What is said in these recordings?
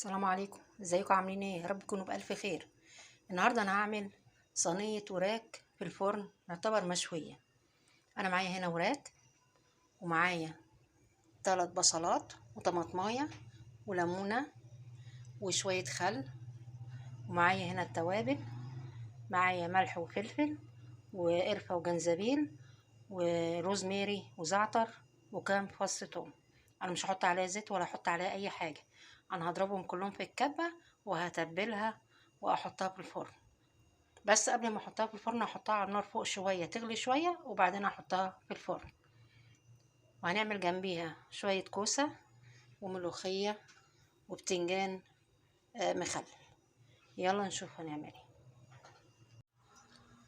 السلام عليكم، ازيكم عاملين ايه؟ يا رب تكونوا بألف خير. النهارده انا هعمل صينيه وراك في الفرن يعتبر مشويه. انا معايا هنا وراك، ومعايا 3 بصلات وطماطمايه وليمونه وشويه خل، ومعايا هنا التوابل، معايا ملح وفلفل وقرفه وجنزبيل وروزماري وزعتر وكام فص توم. انا مش هحط عليها زيت ولا هحط عليها اي حاجه، انا هضربهم كلهم في الكبه وهتبلها واحطها في الفرن. بس قبل ما احطها في الفرن احطها على النار فوق شويه تغلي شويه وبعدين احطها في الفرن. وهنعمل جنبيها شويه كوسه وملوخيه وبتنجان مخلل. يلا نشوف هنعمل ايه.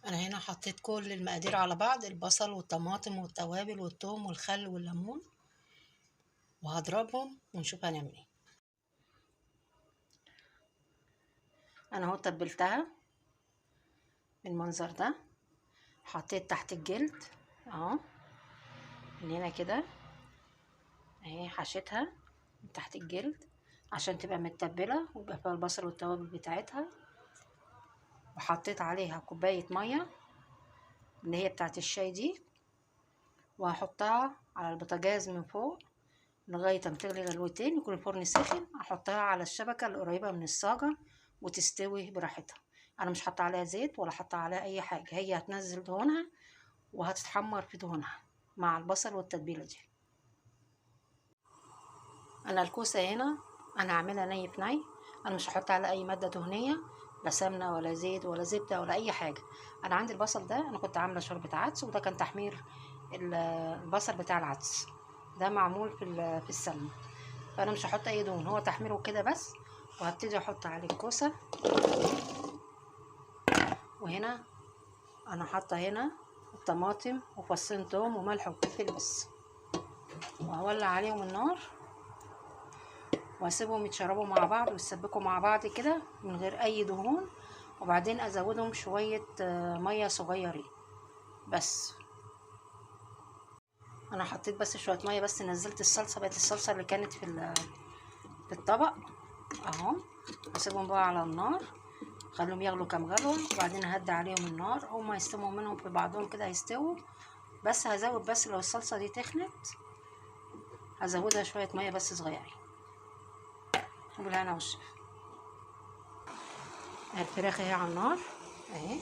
انا هنا حطيت كل المقادير على بعض، البصل والطماطم والتوابل والثوم والخل والليمون، وهضربهم ونشوف هنعمل ايه. انا اهو تبلتها بالمنظر ده، حطيت تحت الجلد اهو من هنا كده اهي، حشيتها من تحت الجلد عشان تبقى متبله ويبقى فيها البصل والتوابل بتاعتها. وحطيت عليها كوبايه ميه اللي هي بتاعت الشاي دي، وهحطها على البوتاجاز من فوق لغايه ما تغلي غلوتين، يكون الفرن سخن. احطها على الشبكه القريبه من الصاجه وتستوي براحتها. انا مش حاطه عليها زيت ولا حاطه عليها اي حاجه، هي هتنزل دهونها وهتتحمر في دهونها مع البصل والتتبيله دي. انا الكوسه هنا انا هعملها ني في ني، انا مش هحط على اي ماده دهنيه، لا سمنه ولا زيت ولا زبده ولا اي حاجه. انا عندي البصل ده، انا كنت عامله شوربه عدس، وده كان تحمير البصل بتاع العدس، ده معمول في السمنه. فانا مش هحط اي دهون، هو تحميره كده بس. وهبتدي احط عليه الكوسه، وهنا انا حاطه هنا الطماطم وفصين توم وملح وفلفل بس، وهولع عليهم النار واسيبهم يتشربوا مع بعض ويتسبكوا مع بعض كده من غير اي دهون. وبعدين ازودهم شويه ميه صغيرين بس. انا حطيت بس شويه ميه بس، نزلت الصلصه، بقت الصلصه اللي كانت في الطبق اهو. هسيبهم بقى على النار، خليهم يغلوا كام غلوه، وبعدين هدي عليهم النار. هما يستووا منهم في بعضهم كده هيستووا. بس هزود بس لو الصلصه دي تخنت هزودها شويه ميه بس صغيرين. وبالهنا والشفا. الفراخ اهي على النار اهي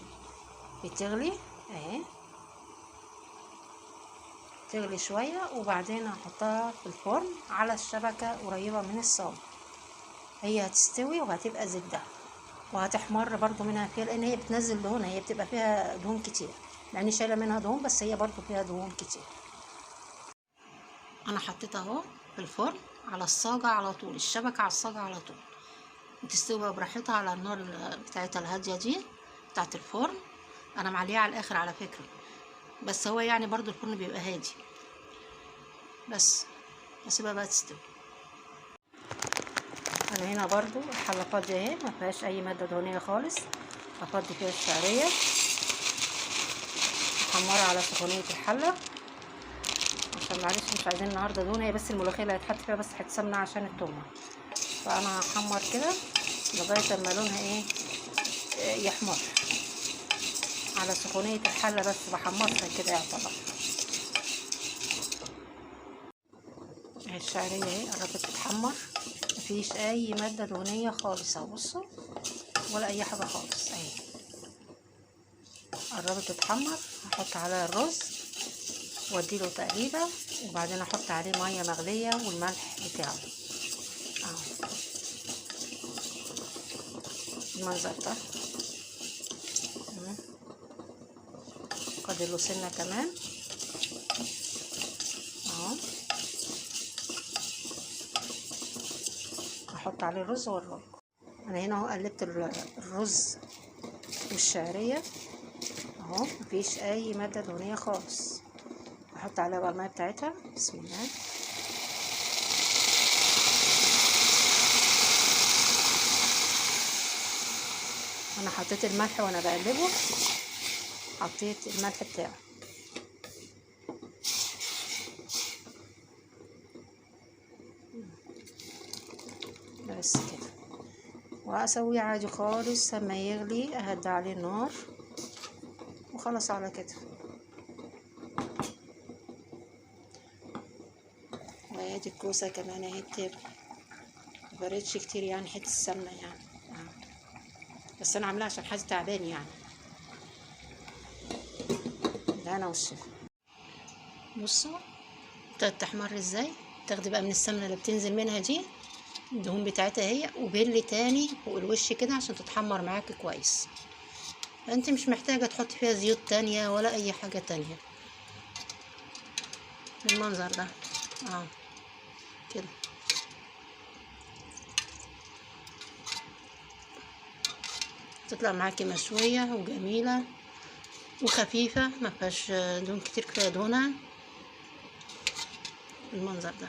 بتغلي اهي، تغلي شويه وبعدين هحطها في الفرن على الشبكه قريبه من الصاج. هي هتستوي وهتبقى زبده وهتحمر برضو منها فيها، لان هي بتنزل دهون، هي بتبقى فيها دهون كتير، يعني شايله منها دهون بس هي برضو فيها دهون كتير. انا حطيتها اهو في الفرن على الصاجه على طول، الشبكه على الصاجه على طول، وتستوي بقى براحتها على النار بتاعتها الهاديه دي بتاعت الفرن. انا معليها على الاخر على فكره، بس هو يعني برضو الفرن بيبقى هادي بس. اسيبها بقى تستوي. انا هنا برضو الحله فاضيه اهي، ما فيهاش اي ماده دهنيه خالص. هفضي فيها الشعريه محمره على سخونيه الحله، عشان معلش مش عايزين النهارده دهون، هي بس الملوخيه اللي هيتحط فيها بس حته سمنه عشان التومه. فانا هحمر كده لغايه اما لونها ايه يحمر على سخونيه الحله، بس بحمصها كده يعتبر. الشعريه اهي قربت تتحمر، مفيش اي ماده دهنيه خالص اهو، بصوا ولا اي حاجه خالص اهي، قربت تتحمر. هحط عليها الرز واديله تقليبه، وبعدين احط عليه ميه مغليه والملح بتاعه اهو المنظر ده. فاضل له سنه كمان اهو. احط عليه الرز والرز. انا هنا اهو قلبت الرز والشعريه اهو، مفيش اي ماده دهنيه خالص. احط عليها بقى الميه بتاعتها، بسم الله. انا حطيت الملح وانا بقلبه، حطيت الملح بتاعه بس كده. واسويه عادي خالص. لما يغلي اهدي عليه النار وخلاص على كده. وادي الكوسه كمان اهي مبردش كتير يعني، حته السمنه يعني بس انا عاملاها عشان حاجه تعباني يعني. ده انا والشفا. بصوا ابتدت تحمر ازاي. تاخدي بقى من السمنه اللي بتنزل منها دي الدهون بتاعتها هي، وبلي تاني فوق الوش كده عشان تتحمر معاكي كويس. فانت مش محتاجه تحطي فيها زيوت تانية ولا اي حاجه تانية. بالمنظر ده كده تطلع معاكي مشويه وجميله وخفيفه، ما فيهاش دهون كتير، كفايه دهونها بالمنظر ده.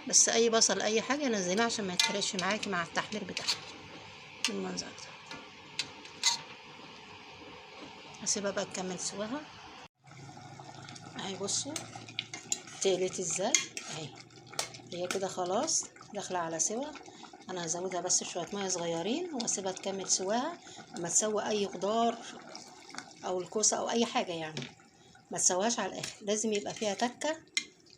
بس اي بصل اي حاجه نزليها عشان ما يتحرقش معاكي مع التحمير بتاعها بالمنظر ده. هسيبها بقى تكمل سواها اهي. بصوا تقلت ازاي اهي، هي كده خلاص داخله على سوا. انا هزودها بس شويه ميه صغيرين واسيبها تكمل سواها. اما تسوي اي خضار او الكوسه او اي حاجه يعني ما تسويهاش على الاخر، لازم يبقى فيها تكه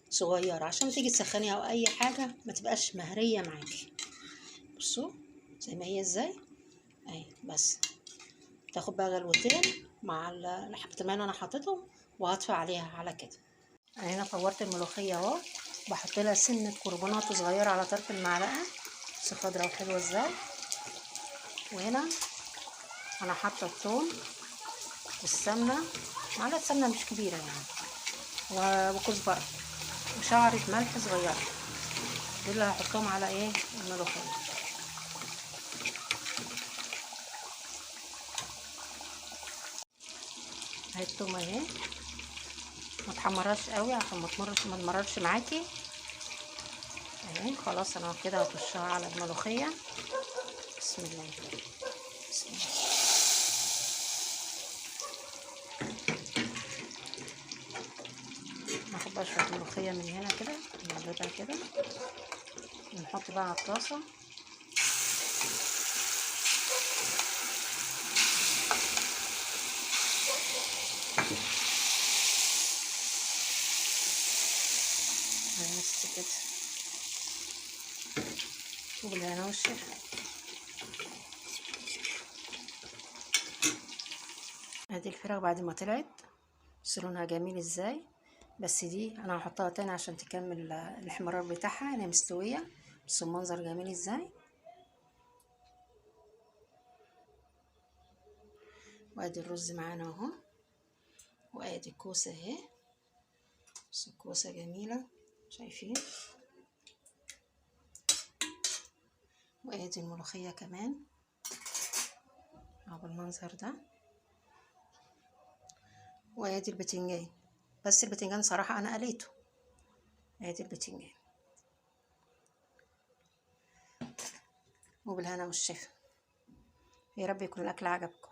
صغيره عشان تيجي تسخنيها او اي حاجه ما تبقاش مهريه معاكي. بصوا زي ما هي ازاي اهي. بس تاخد بقى غلوتين مع حبه الماء اللي انا حطيتهم وهطفي عليها على كده. انا هنا فورت الملوخيه اهو، بحط لها سنه كربونات صغيره على طرف المعلقه بس خضرا وحلوه ازاي. وهنا انا حاطه الثوم والسمنه، معلقه سمنه مش كبيره يعني، وكزبره وشعره ملح صغيره. دول اللي هحطهم على ايه الملوخيه. اهي التومه اهي، ما تحمرهاش قوي عشان ما تمررش معاكي اهي. خلاص انا كده هطشها على الملوخيه. بسم الله بسم الله. ناخد بقى شويه ملوخيه من هنا كده نقلبها كده ونحط بقى على الطاسه. بس كده وبالهنا والشفا. ادي الفراخ بعد ما طلعت بس لونها جميل ازاي. بس دي انا هحطها تاني عشان تكمل الاحمرار بتاعها. انا مستويه بس المنظر جميل ازاي. وادي الرز معانا اهو، وادي الكوسه اهي. بس الكوسه جميله شايفين. وادي الملوخيه كمان اهو بالمنظر ده. وادي البتنجان، بس البتنجان صراحه انا قليته. ادي البتنجان وبالهنا والشفا. يا رب يكون الاكل عجبكم.